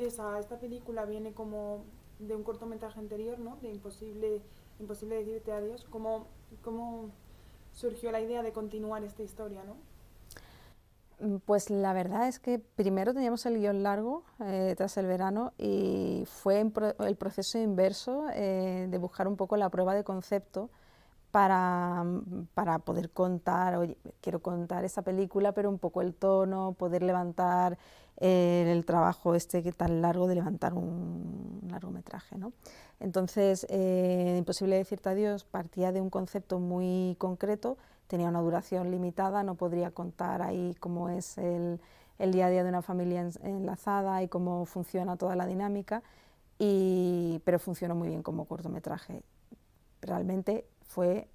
esta película viene como de un cortometraje anterior, ¿no? De Imposible decirte adiós. ¿Cómo surgió la idea de continuar esta historia, ¿no? Pues la verdad es que primero teníamos el guión largo tras el verano y fue el proceso inverso de buscar un poco la prueba de concepto para poder contar, oye, quiero contar esa película, pero un poco el tono, poder levantar el trabajo este que tan largo de levantar un largometraje, ¿no? Entonces, Imposible decirte adiós partía de un concepto muy concreto, tenía una duración limitada, no podría contar ahí cómo es el día a día de una familia enlazada y cómo funciona toda la dinámica, pero funcionó muy bien como cortometraje. Realmente fue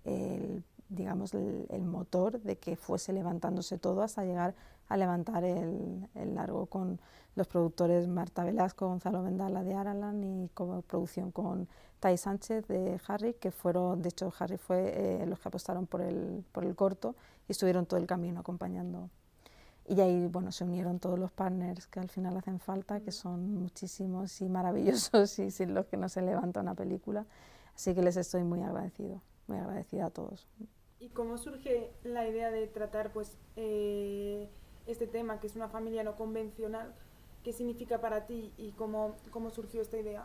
digamos, el motor de que fuese levantándose todo hasta llegar a levantar el largo con los productores Marta Velasco, Gonzalo Vendala de Aralan y como producción con Tai Sánchez de Harry, que fueron, de hecho Harry fue los que apostaron por el corto y estuvieron todo el camino acompañando. Y ahí, bueno, se unieron todos los partners que al final hacen falta, que son muchísimos y maravillosos y sin los que no se levanta una película. Así que les estoy muy agradecida a todos. ¿Y cómo surge la idea de tratar pues este tema, que es una familia no convencional? ¿Qué significa para ti y cómo surgió esta idea?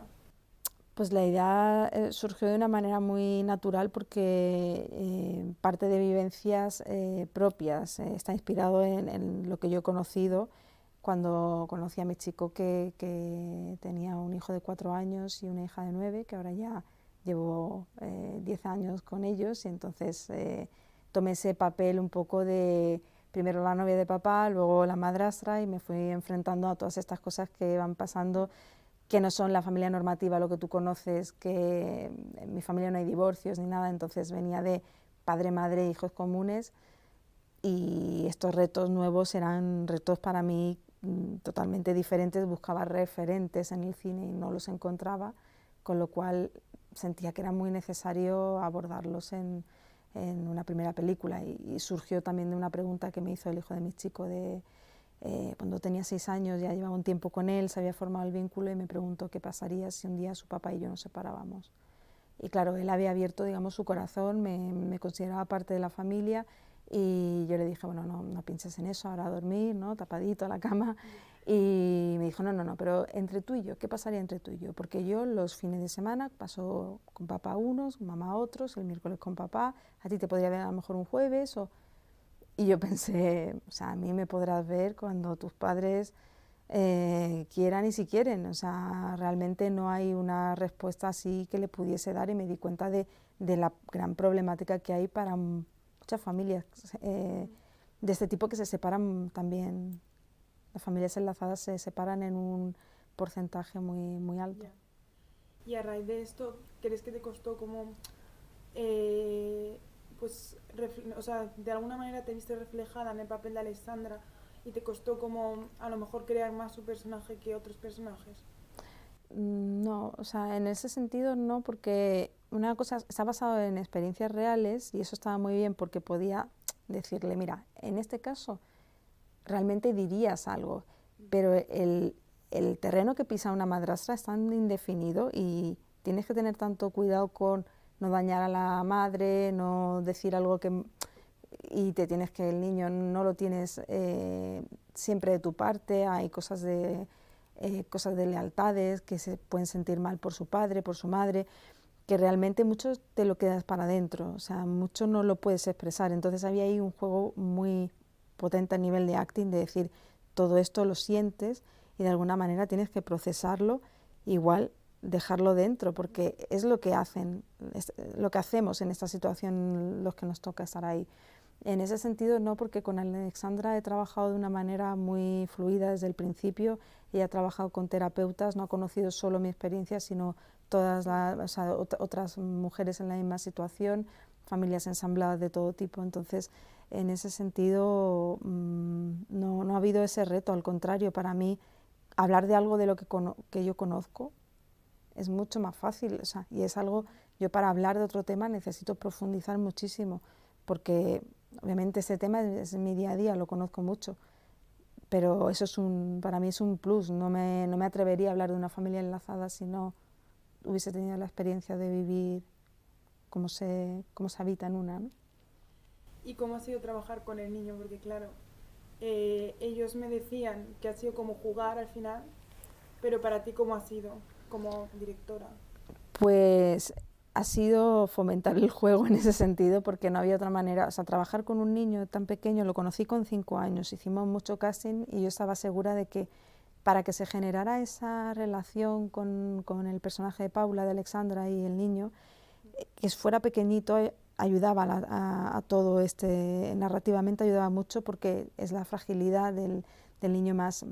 Pues la idea surgió de una manera muy natural porque parte de vivencias propias. Está inspirado en lo que yo he conocido cuando conocí a mi chico que tenía un hijo de 4 años y una hija de 9, que ahora ya llevo 10 años con ellos, y entonces tomé ese papel un poco de primero la novia de papá, luego la madrastra, y me fui enfrentando a todas estas cosas que van pasando, que no son la familia normativa, lo que tú conoces, que en mi familia no hay divorcios ni nada, entonces venía de padre, madre, hijos comunes, y estos retos nuevos eran retos para mí totalmente diferentes. Buscaba referentes en el cine y no los encontraba, con lo cual sentía que era muy necesario abordarlos en una primera película, y surgió también de una pregunta que me hizo el hijo de mi chico de cuando tenía 6 años, ya llevaba un tiempo con él, se había formado el vínculo, y me preguntó qué pasaría si un día su papá y yo nos separábamos. Y claro, él había abierto, digamos, su corazón, me consideraba parte de la familia, y yo le dije, bueno, no pienses en eso, ahora a dormir, ¿no? Tapadito a la cama. Y me dijo, no, pero entre tú y yo, ¿qué pasaría entre tú y yo? Porque yo los fines de semana paso con papá unos, con mamá otros, el miércoles con papá, a ti te podría ver a lo mejor un jueves, y yo pensé, o sea, a mí me podrás ver cuando tus padres quieran y si quieren. O sea, realmente no hay una respuesta así que le pudiese dar, y me di cuenta de la gran problemática que hay para muchas familias de este tipo, que se separan también. Las familias enlazadas se separan en un porcentaje muy alto. Ya. Y a raíz de esto, ¿crees que te costó como, eh, pues, o sea, de alguna manera te viste reflejada en el papel de Alexandra y te costó como a lo mejor crear más su personaje que otros personajes? No, o sea, en ese sentido no, porque una cosa está basado en experiencias reales, y eso estaba muy bien porque podía decirle, mira, en este caso realmente dirías algo, pero el terreno que pisa una madrastra es tan indefinido, y tienes que tener tanto cuidado con no dañar a la madre, no decir algo que... y te tienes que, el niño no lo tienes siempre de tu parte, hay cosas de lealtades, que se pueden sentir mal por su padre, por su madre, que realmente mucho te lo quedas para adentro, o sea, mucho no lo puedes expresar. Entonces había ahí un juego muy potente a nivel de acting, de decir, todo esto lo sientes y de alguna manera tienes que procesarlo, igual dejarlo dentro, porque es lo que hacen, es lo que hacemos en esta situación los que nos toca estar ahí. En ese sentido no, porque con Alexandra he trabajado de una manera muy fluida desde el principio. Ella ha trabajado con terapeutas, no ha conocido solo mi experiencia, sino todas otras mujeres en la misma situación, familias ensambladas de todo tipo. Entonces, en ese sentido, no ha habido ese reto. Al contrario, para mí, hablar de algo de lo que yo conozco es mucho más fácil. O sea, y es algo, yo para hablar de otro tema necesito profundizar muchísimo, porque obviamente ese tema es mi día a día, lo conozco mucho, pero eso para mí es un plus. No me atrevería a hablar de una familia enlazada si no hubiese tenido la experiencia de vivir cómo se habita en una, ¿no? ¿Y cómo ha sido trabajar con el niño? Porque claro, ellos me decían que ha sido como jugar al final, pero para ti, ¿cómo ha sido como directora? Pues ha sido fomentar el juego en ese sentido, porque no había otra manera. O sea, trabajar con un niño tan pequeño, lo conocí con 5 años, hicimos mucho casting y yo estaba segura de que para que se generara esa relación con el personaje de Paula, de Alexandra y el niño, que fuera pequeñito, ayudaba a todo narrativamente ayudaba mucho, porque es la fragilidad del niño más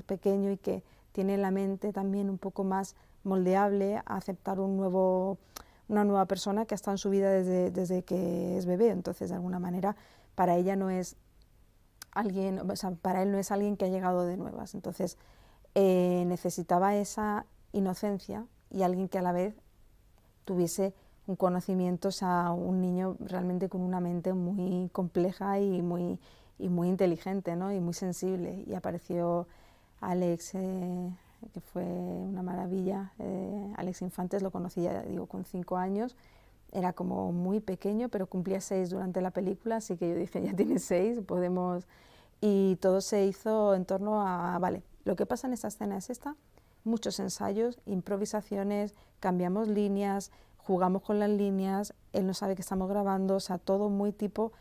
pequeño y que tiene la mente también un poco más moldeable a aceptar una nueva persona que ha estado en su vida desde que es bebé. Entonces, de alguna manera, para ella no es alguien, o sea, para él no es alguien que ha llegado de nuevas. Entonces, necesitaba esa inocencia y alguien que a la vez tuviese un conocimiento, o sea, un niño realmente con una mente muy compleja y muy inteligente, ¿no? Y muy sensible. Y apareció Alex, que fue una maravilla. Alex Infantes lo conocí, ya digo, con 5 años. Era como muy pequeño, pero cumplía 6 durante la película, así que yo dije, ya tiene 6, podemos... Y todo se hizo en torno a, vale, lo que pasa en esta escena es esta, muchos ensayos, improvisaciones, cambiamos líneas, jugamos con las líneas, él no sabe que estamos grabando, o sea, todo muy tipo,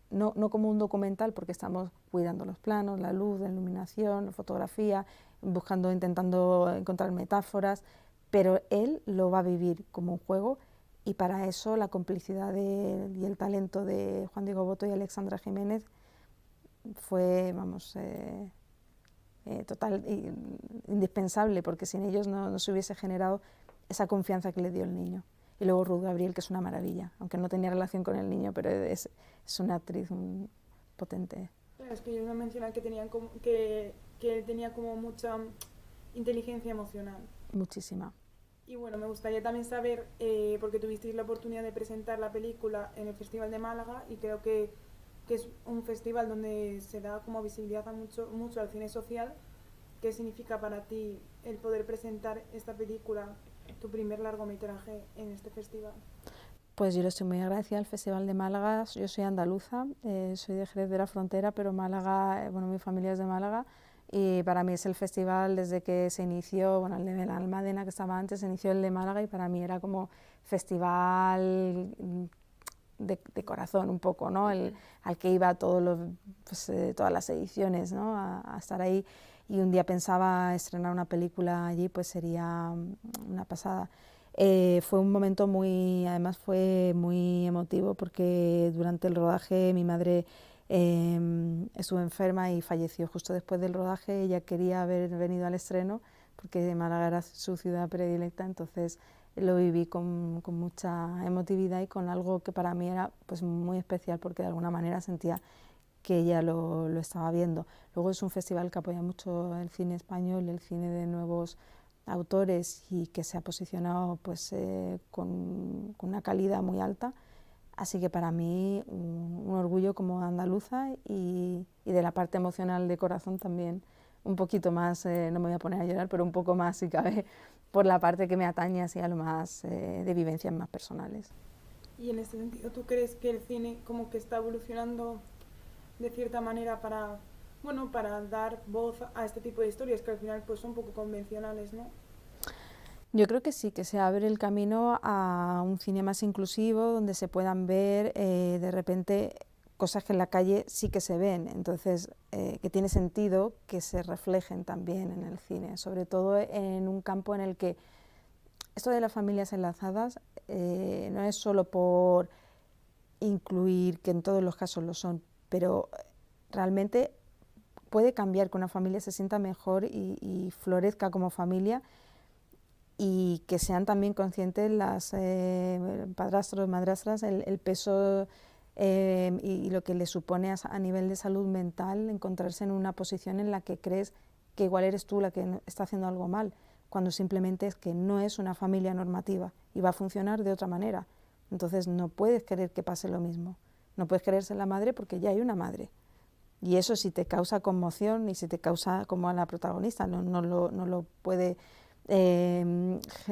no como un documental, porque estamos cuidando los planos, la luz, la iluminación, la fotografía, intentando encontrar metáforas, pero él lo va a vivir como un juego, y para eso la complicidad y el talento de Juan Diego Botto y Alexandra Jiménez fue, vamos, total, indispensable, porque sin ellos no se hubiese generado esa confianza que le dio el niño. Y luego Ruth Gabriel, que es una maravilla, aunque no tenía relación con el niño, pero es una actriz potente. Claro, es que ellos me mencionan que él tenía como mucha inteligencia emocional. Muchísima. Y bueno, me gustaría también saber, porque tuvisteis la oportunidad de presentar la película en el Festival de Málaga, y creo que es un festival donde se da como visibilidad a mucho al cine social. ¿Qué significa para ti el poder presentar esta película, tu primer largometraje, en este festival? Pues yo le estoy muy agradecida al Festival de Málaga. Yo soy andaluza, soy de Jerez de la Frontera, pero Málaga, bueno, mi familia es de Málaga, y para mí es el festival desde que se inició, bueno, el de la Almádena, que estaba antes, se inició el de Málaga, y para mí era como festival de corazón un poco, ¿no? Al que iba todas las ediciones, ¿no? A estar ahí, y un día pensaba estrenar una película allí, pues sería una pasada. Fue un momento además fue muy emotivo, porque durante el rodaje mi madre estuvo enferma y falleció justo después del rodaje. Ella quería haber venido al estreno porque Málaga era su ciudad predilecta, entonces lo viví con mucha emotividad y con algo que para mí era pues muy especial, porque de alguna manera sentía que ella lo estaba viendo. Luego es un festival que apoya mucho el cine español, el cine de nuevos autores, y que se ha posicionado pues con una calidad muy alta, así que para mí un orgullo como andaluza, y de la parte emocional de corazón también un poquito más, no me voy a poner a llorar, pero un poco más si cabe, por la parte que me atañe así a lo más de vivencias más personales. Y en este sentido, ¿tú crees que el cine como que está evolucionando de cierta manera para dar voz a este tipo de historias que al final pues son poco convencionales, ¿no? Yo creo que sí, que se abre el camino a un cine más inclusivo, donde se puedan ver de repente cosas que en la calle sí que se ven, entonces que tiene sentido que se reflejen también en el cine, sobre todo en un campo en el que esto de las familias enlazadas no es solo por incluir, que en todos los casos lo son, pero realmente puede cambiar que una familia se sienta mejor y florezca como familia, y que sean también conscientes las padrastros, madrastras, el peso y lo que les supone a nivel de salud mental encontrarse en una posición en la que crees que igual eres tú la que está haciendo algo mal, cuando simplemente es que no es una familia normativa y va a funcionar de otra manera. Entonces no puedes querer que pase lo mismo, no puedes querer ser la madre porque ya hay una madre. Y eso si te causa conmoción y si te causa, como a la protagonista, no lo puede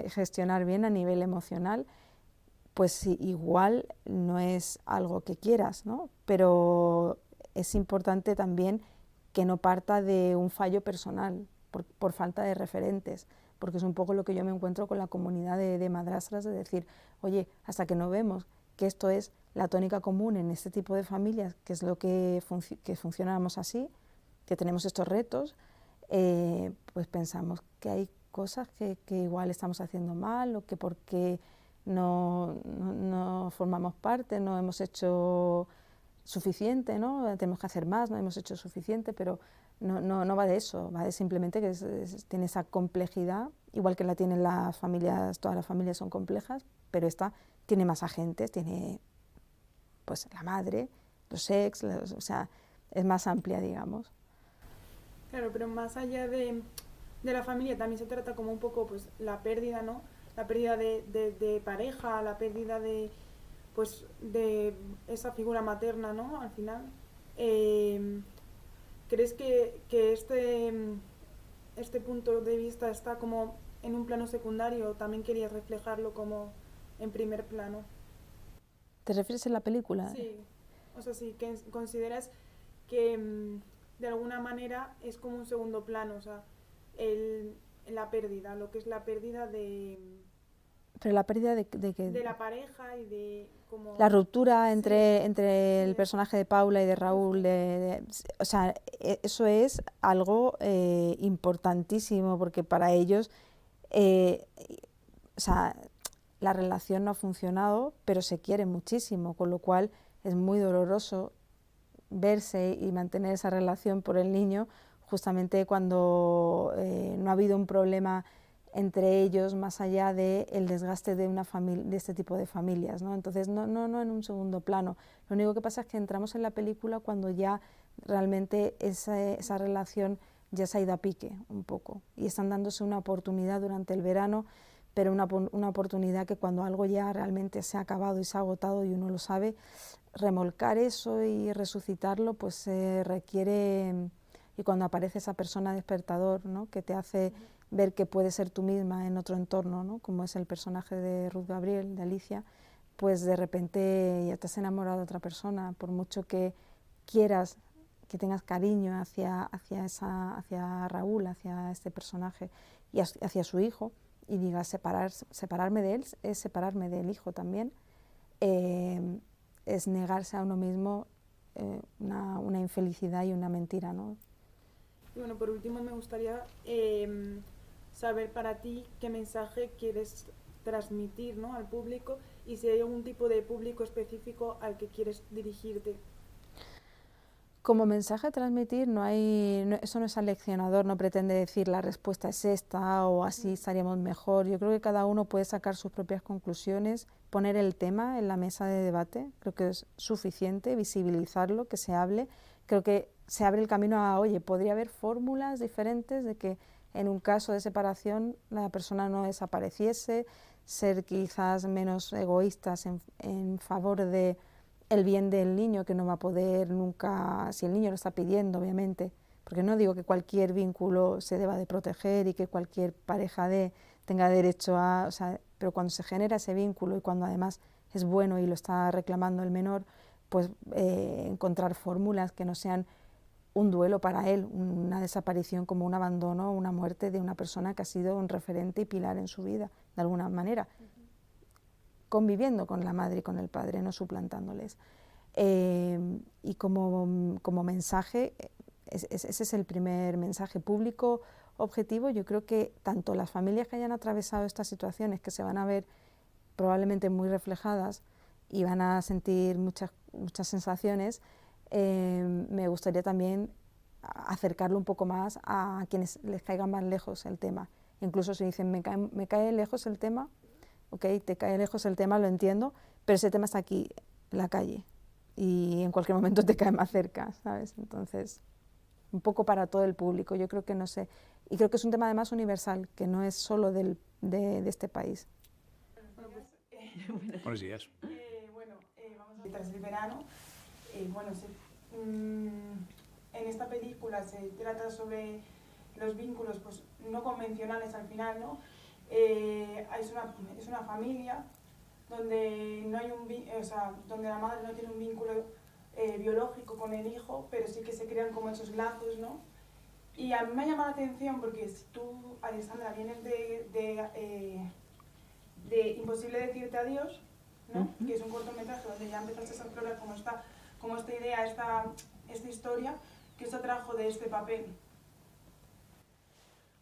gestionar bien a nivel emocional, pues sí, igual no es algo que quieras, ¿no? Pero es importante también que no parta de un fallo personal por falta de referentes, porque es un poco lo que yo me encuentro con la comunidad de madrastras, de decir, oye, hasta que no vemos que esto es la tónica común en este tipo de familias, que es lo que funcionamos así, que tenemos estos retos, pues pensamos que hay cosas que igual estamos haciendo mal o que porque no formamos parte, no hemos hecho suficiente, ¿no? Tenemos que hacer más, no hemos hecho suficiente, pero no va de eso, va de simplemente que tiene esa complejidad, igual que la tienen las familias, todas las familias son complejas, pero esta tiene más agentes, tiene pues la madre, los ex, o sea, es más amplia, digamos. Claro, pero más allá de la familia también se trata como un poco pues la pérdida, ¿no? La pérdida de pareja, la pérdida pues de esa figura materna, ¿no? Al final. ¿Crees que este punto de vista está como en un plano secundario o también querías reflejarlo como en primer plano? ¿Te refieres a la película? Sí, o sea, sí, que consideras que de alguna manera es como un segundo plano, o sea, el, la pérdida, lo que es la pérdida Pero la pérdida de que de la pareja y de como... la ruptura Sí, entre sí, el personaje de Paula y de Raúl, justo. o sea, eso es algo importantísimo porque para ellos, eh, o sea, la relación no ha funcionado, pero se quieren muchísimo, con lo cual es muy doloroso verse y mantener esa relación por el niño justamente cuando no ha habido un problema entre ellos más allá del desgaste de de este tipo de familias, ¿no? Entonces no en un segundo plano. Lo único que pasa es que entramos en la película cuando ya realmente esa relación ya se ha ido a pique un poco y están dándose una oportunidad durante el verano, pero una oportunidad que cuando algo ya realmente se ha acabado y se ha agotado y uno lo sabe, remolcar eso y resucitarlo pues requiere, y cuando aparece esa persona despertador, ¿no? Que te hace ver que puedes ser tú misma en otro entorno, ¿no? Como es el personaje de Ruth Gabriel, de Alicia, pues de repente ya te has enamorado de otra persona, por mucho que quieras, que tengas cariño hacia Raúl, hacia este personaje y hacia su hijo, y digas separarme de él es separarme del hijo también, es negarse a uno mismo una infelicidad y una mentira, ¿no? Y bueno, por último me gustaría saber para ti qué mensaje quieres transmitir, ¿no? Al público y si hay algún tipo de público específico al que quieres dirigirte. Como mensaje a transmitir, eso no es aleccionador, no pretende decir la respuesta es esta o así estaríamos mejor. Yo creo que cada uno puede sacar sus propias conclusiones, poner el tema en la mesa de debate, creo que es suficiente, visibilizarlo, que se hable. Creo que se abre el camino a, oye, podría haber fórmulas diferentes de que en un caso de separación la persona no desapareciese, ser quizás menos egoístas en favor de el bien del niño, que no va a poder nunca, si el niño lo está pidiendo, obviamente, porque no digo que cualquier vínculo se deba de proteger y que cualquier pareja tenga derecho a, o sea, pero cuando se genera ese vínculo y cuando además es bueno y lo está reclamando el menor, pues encontrar fórmulas que no sean un duelo para él, una desaparición como un abandono, una muerte de una persona que ha sido un referente y pilar en su vida, de alguna manera. Conviviendo con la madre y con el padre, no suplantándoles. Y como mensaje, ese es el primer mensaje público objetivo. Yo creo que tanto las familias que hayan atravesado estas situaciones, que se van a ver probablemente muy reflejadas y van a sentir muchas sensaciones, me gustaría también acercarlo un poco más a quienes les caiga más lejos el tema. Incluso si dicen, me cae lejos el tema, ok, te cae lejos el tema, lo entiendo, pero ese tema está aquí, en la calle, y en cualquier momento te cae más cerca, ¿sabes? Entonces, un poco para todo el público, yo creo que no sé, y creo que es un tema además universal, que no es solo de este país. Buenos días. Bueno, vamos a tras el verano, bueno, sí, en esta película se trata sobre los vínculos pues, no convencionales al final, ¿no? Es una familia donde, no hay o sea, donde la madre no tiene un vínculo biológico con el hijo, pero sí que se crean como esos lazos, ¿no? Y a mí me ha llamado la atención porque si tú, Alessandra, vienes de Imposible decirte adiós, ¿no? Que es un cortometraje donde ya empezaste a explorar como esta idea, esta historia, ¿qué os atrajo de este papel?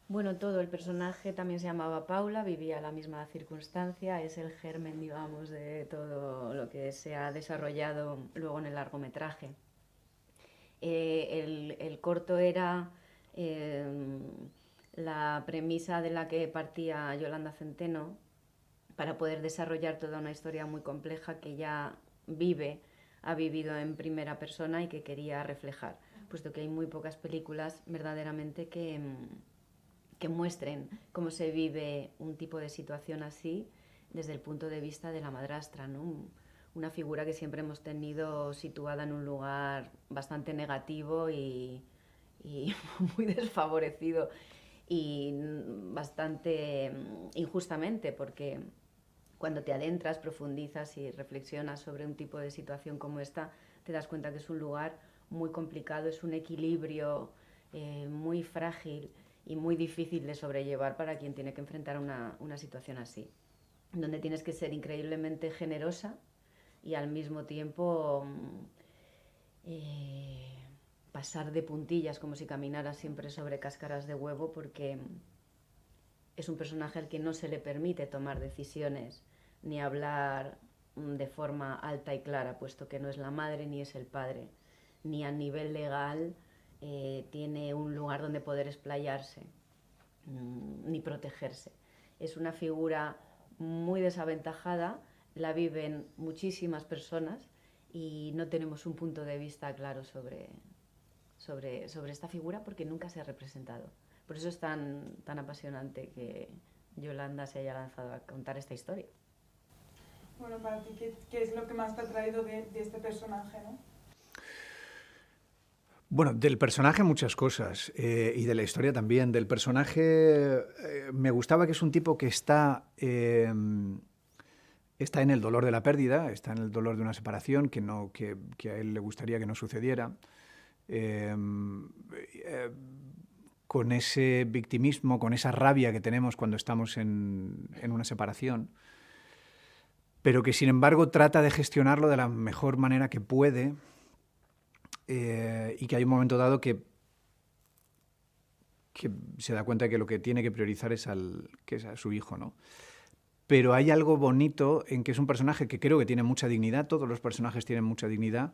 Bueno, todo, el personaje también se llamaba Paula, vivía la misma circunstancia, es el germen, digamos, de todo lo que se ha desarrollado luego en el largometraje. El corto era la premisa de la que partía Yolanda Centeno para poder desarrollar toda una historia muy compleja que ya ha vivido en primera persona y que quería reflejar, puesto que hay muy pocas películas verdaderamente que muestren cómo se vive un tipo de situación así desde el punto de vista de la madrastra, ¿no? Una figura que siempre hemos tenido situada en un lugar bastante negativo y muy desfavorecido y bastante injustamente, porque cuando te adentras, profundizas y reflexionas sobre un tipo de situación como esta, te das cuenta que es un lugar muy complicado, es un equilibrio muy frágil y muy difícil de sobrellevar para quien tiene que enfrentar una situación así, donde tienes que ser increíblemente generosa y al mismo tiempo pasar de puntillas como si caminaras siempre sobre cáscaras de huevo, porque es un personaje al que no se le permite tomar decisiones ni hablar de forma alta y clara, puesto que no es la madre ni es el padre, ni a nivel legal tiene un lugar donde poder explayarse ni protegerse. Es una figura muy desaventajada, la viven muchísimas personas y no tenemos un punto de vista claro sobre esta figura porque nunca se ha representado. Por eso es tan apasionante que Yolanda se haya lanzado a contar esta historia. Bueno, para ti, ¿qué es lo que más te ha traído de este personaje, no? Bueno, del personaje muchas cosas y de la historia también. Del personaje me gustaba que es un tipo que está en el dolor de la pérdida, está en el dolor de una separación que a él le gustaría que no sucediera. Con ese victimismo, con esa rabia que tenemos cuando estamos en una separación, pero que sin embargo trata de gestionarlo de la mejor manera que puede. Y que hay un momento dado que se da cuenta de que lo que tiene que priorizar es a su hijo, ¿no? Pero hay algo bonito en que es un personaje que creo que tiene mucha dignidad, todos los personajes tienen mucha dignidad,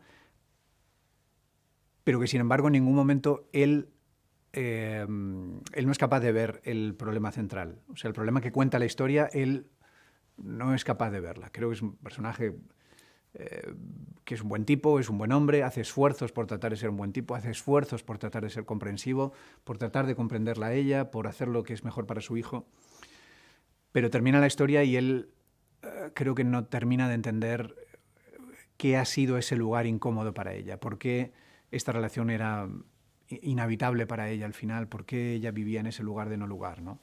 pero que sin embargo en ningún momento él no es capaz de ver el problema central. O sea, el problema que cuenta la historia, él no es capaz de verla. Creo que es un personaje que es un buen tipo, es un buen hombre, hace esfuerzos por tratar de ser un buen tipo, hace esfuerzos por tratar de ser comprensivo, por tratar de comprenderla a ella, por hacer lo que es mejor para su hijo. Pero termina la historia y él creo que no termina de entender qué ha sido ese lugar incómodo para ella, por qué esta relación era inhabitable para ella al final, por qué ella vivía en ese lugar de no lugar, ¿no?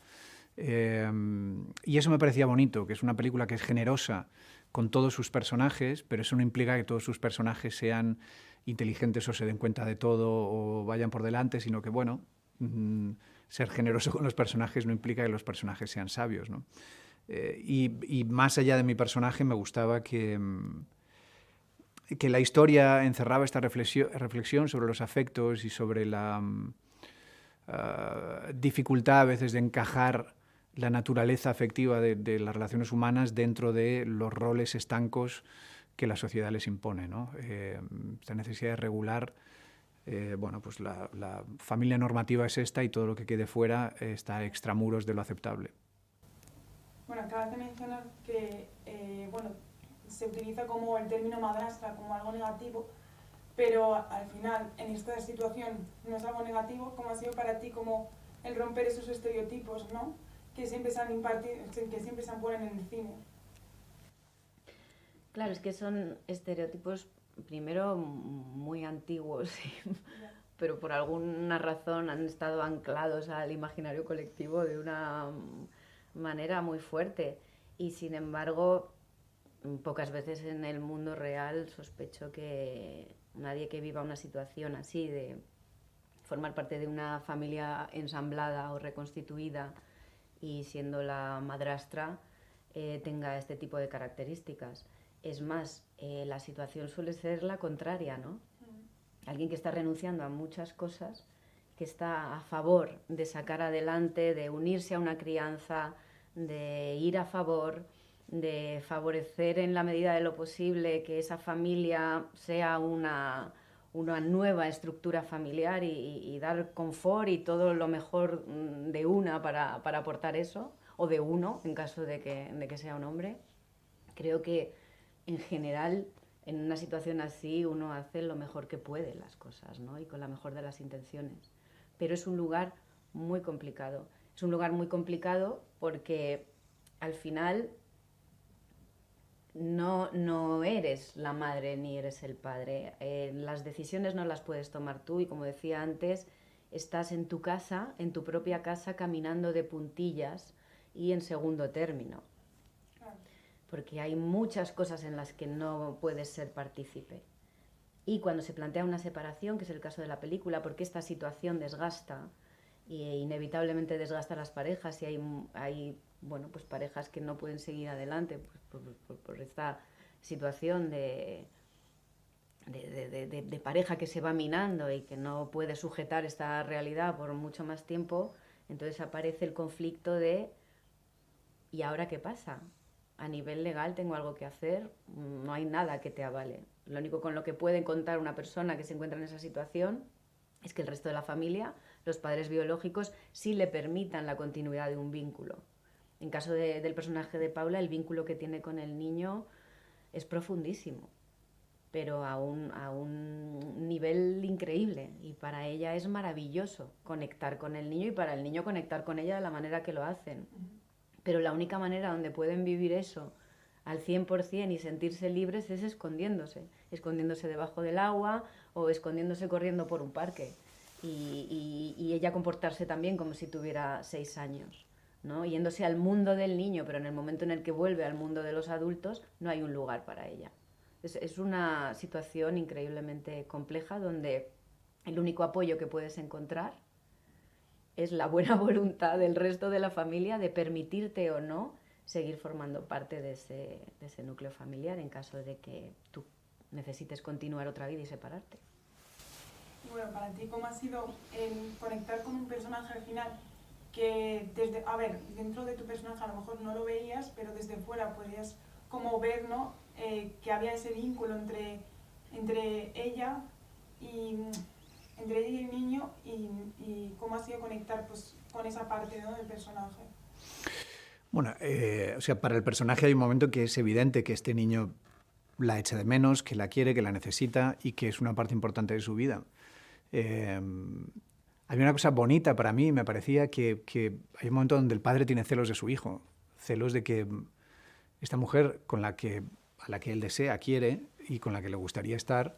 Y eso me parecía bonito, que es una película que es generosa con todos sus personajes, pero eso no implica que todos sus personajes sean inteligentes o se den cuenta de todo o vayan por delante, sino que, bueno, ser generoso con los personajes no implica que los personajes sean sabios, ¿no? Y más allá de mi personaje me gustaba que la historia encerraba esta reflexión sobre los afectos y sobre la dificultad a veces de encajar la naturaleza afectiva de las relaciones humanas dentro de los roles estancos que la sociedad les impone, ¿no? Esta necesidad de regular, bueno, pues la familia normativa es esta y todo lo que quede fuera está extramuros de lo aceptable. Bueno, acabas de mencionar que bueno, se utiliza como el término madrastra como algo negativo, pero al final en esta situación no es algo negativo. ¿Cómo ha sido para ti como el romper esos estereotipos, ¿no? que siempre se han puesto en el cine? Claro, es que son estereotipos primero muy antiguos y pero por alguna razón han estado anclados al imaginario colectivo de una manera muy fuerte. Y sin embargo, pocas veces en el mundo real sospecho que nadie que viva una situación así de formar parte de una familia ensamblada o reconstituida y siendo la madrastra tenga este tipo de características. Es más, la situación suele ser la contraria, ¿no? Alguien que está renunciando a muchas cosas, que está a favor de sacar adelante, de unirse a una crianza, de ir a favor, de favorecer en la medida de lo posible que esa familia sea una nueva estructura familiar y dar confort y todo lo mejor de una para aportar eso, o de uno en caso de que sea un hombre. Creo que en general en una situación así uno hace lo mejor que puede las cosas, ¿no? Y con la mejor de las intenciones. Pero es un lugar muy complicado. Es un lugar muy complicado porque al final no eres la madre ni eres el padre. Las decisiones no las puedes tomar tú y, como decía antes, estás en tu casa, en tu propia casa, caminando de puntillas y en segundo término. Porque hay muchas cosas en las que no puedes ser partícipe. Y cuando se plantea una separación, que es el caso de la película, porque esta situación desgasta e inevitablemente desgasta a las parejas y hay bueno, pues parejas que no pueden seguir adelante por esta situación de pareja que se va minando y que no puede sujetar esta realidad por mucho más tiempo, entonces aparece el conflicto de ¿y ahora qué pasa? A nivel legal tengo algo que hacer, no hay nada que te avale. Lo único con lo que puede contar una persona que se encuentra en esa situación es que el resto de la familia, los padres biológicos, sí le permitan la continuidad de un vínculo. En caso del personaje de Paula, el vínculo que tiene con el niño es profundísimo, pero a un nivel increíble. Y para ella es maravilloso conectar con el niño y para el niño conectar con ella de la manera que lo hacen. Pero la única manera donde pueden vivir eso al 100% y sentirse libres es escondiéndose debajo del agua o escondiéndose corriendo por un parque. Y ella comportarse también como si tuviera 6 años, ¿no? Yéndose al mundo del niño, pero en el momento en el que vuelve al mundo de los adultos no hay un lugar para ella. Es una situación increíblemente compleja donde el único apoyo que puedes encontrar es la buena voluntad del resto de la familia de permitirte o no seguir formando parte de ese núcleo familiar en caso de que tú necesites continuar otra vida y separarte. Bueno, para ti, ¿cómo ha sido conectar con un personaje al final que dentro de tu personaje a lo mejor no lo veías, pero desde fuera podías como ver, ¿no? Que había ese vínculo entre ella y el niño y cómo ha sido conectar pues, con esa parte, ¿no? del personaje? Bueno, o sea, para el personaje hay un momento que es evidente que este niño la echa de menos, que la quiere, que la necesita y que es una parte importante de su vida. Hay una cosa bonita para mí, me parecía que hay un momento donde el padre tiene celos de su hijo, celos de que esta mujer a la que él desea, quiere y con la que le gustaría estar,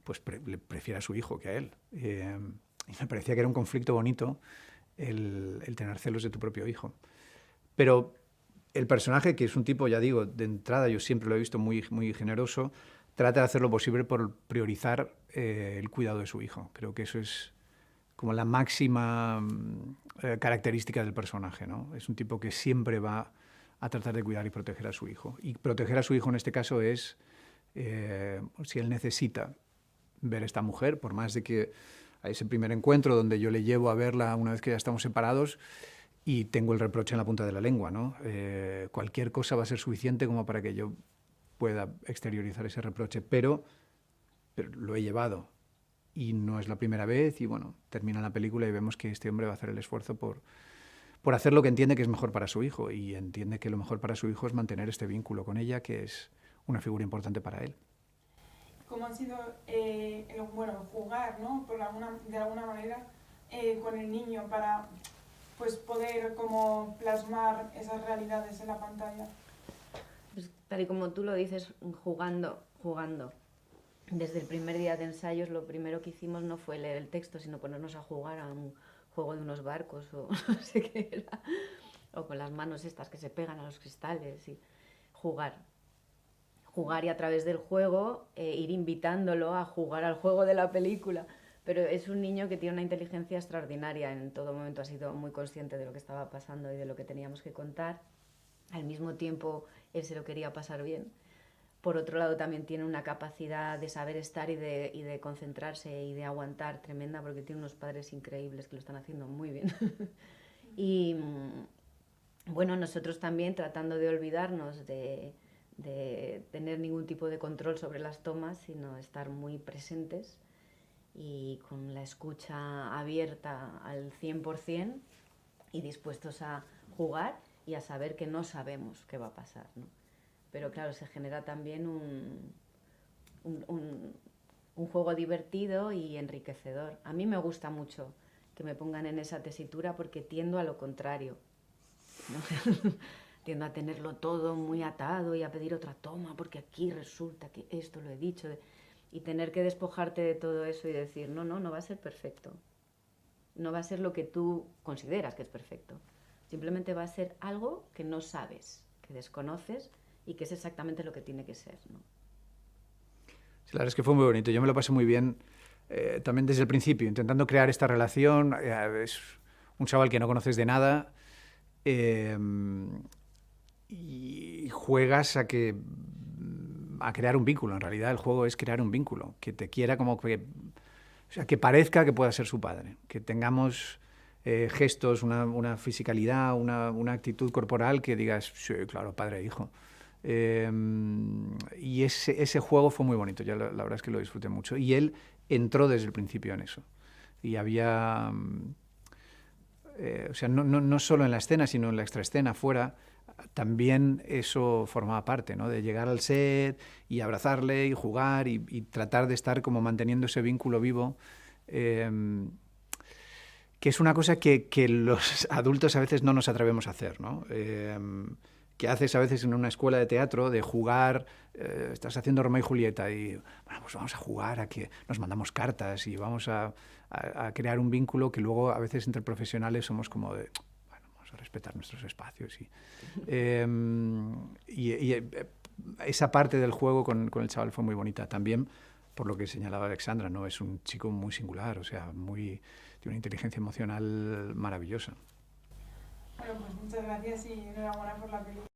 pues prefiere a su hijo que a él. Y me parecía que era un conflicto bonito el tener celos de tu propio hijo. Pero el personaje, que es un tipo, ya digo, de entrada yo siempre lo he visto muy, muy generoso, trata de hacer lo posible por priorizar el cuidado de su hijo. Creo que eso es como la máxima característica del personaje, ¿no? Es un tipo que siempre va a tratar de cuidar y proteger a su hijo. Y proteger a su hijo en este caso es, si él necesita ver a esta mujer, por más de que hay ese primer encuentro donde yo le llevo a verla una vez que ya estamos separados y tengo el reproche en la punta de la lengua, ¿no? Cualquier cosa va a ser suficiente como para que yo pueda exteriorizar ese reproche, pero lo he llevado y no es la primera vez y bueno, termina la película y vemos que este hombre va a hacer el esfuerzo por hacer lo que entiende que es mejor para su hijo y entiende que lo mejor para su hijo es mantener este vínculo con ella, que es una figura importante para él. ¿Cómo ha sido jugar, ¿no? de alguna manera con el niño para pues, poder como plasmar esas realidades en la pantalla? Pues, tal y como tú lo dices, jugando. desde el primer día de ensayos lo primero que hicimos no fue leer el texto, sino ponernos a jugar a un juego de unos barcos o no sé qué era, o con las manos estas que se pegan a los cristales, y jugar y a través del juego ir invitándolo a jugar al juego de la película. Pero es un niño que tiene una inteligencia extraordinaria, en todo momento ha sido muy consciente de lo que estaba pasando y de lo que teníamos que contar. Al mismo tiempo él se lo quería pasar bien. Por otro lado también tiene una capacidad de saber estar y de concentrarse y de aguantar tremenda, porque tiene unos padres increíbles que lo están haciendo muy bien. Y bueno, nosotros también tratando de olvidarnos de tener ningún tipo de control sobre las tomas, sino estar muy presentes y con la escucha abierta al 100% y dispuestos a jugar y a saber que no sabemos qué va a pasar, ¿no? Pero claro, se genera también un juego divertido y enriquecedor. A mí me gusta mucho que me pongan en esa tesitura porque tiendo a lo contrario, ¿no? Tiendo a tenerlo todo muy atado y a pedir otra toma porque aquí resulta que esto lo he dicho. Y tener que despojarte de todo eso y decir, no va a ser perfecto. No va a ser lo que tú consideras que es perfecto. Simplemente va a ser algo que no sabes, que desconoces y que es exactamente lo que tiene que ser, ¿no? Sí, la verdad es que fue muy bonito. Yo me lo pasé muy bien, también desde el principio, intentando crear esta relación. Es un chaval que no conoces de nada y juegas a crear un vínculo. En realidad el juego es crear un vínculo, que te quiera como que... O sea, que parezca que pueda ser su padre, que tengamos gestos, una fisicalidad, una actitud corporal que digas, sí, claro, padre e hijo. Y ese juego fue muy bonito, yo la verdad es que lo disfruté mucho. Y él entró desde el principio en eso. Y había, o sea, no solo en la escena, sino en la extraescena, fuera, también eso formaba parte, ¿no? De llegar al set y abrazarle y jugar y tratar de estar como manteniendo ese vínculo vivo, que es una cosa que los adultos a veces no nos atrevemos a hacer, ¿no? Que haces a veces en una escuela de teatro, de jugar, estás haciendo Romeo y Julieta y, bueno, pues vamos a jugar a que nos mandamos cartas y vamos a crear un vínculo que luego a veces entre profesionales somos como de, bueno, vamos a respetar nuestros espacios. Y esa parte del juego con el chaval fue muy bonita. También, por lo que señalaba Alexandra, ¿no? Es un chico muy singular, o sea, tiene una inteligencia emocional maravillosa. Bueno, pues muchas gracias y enhorabuena por la película.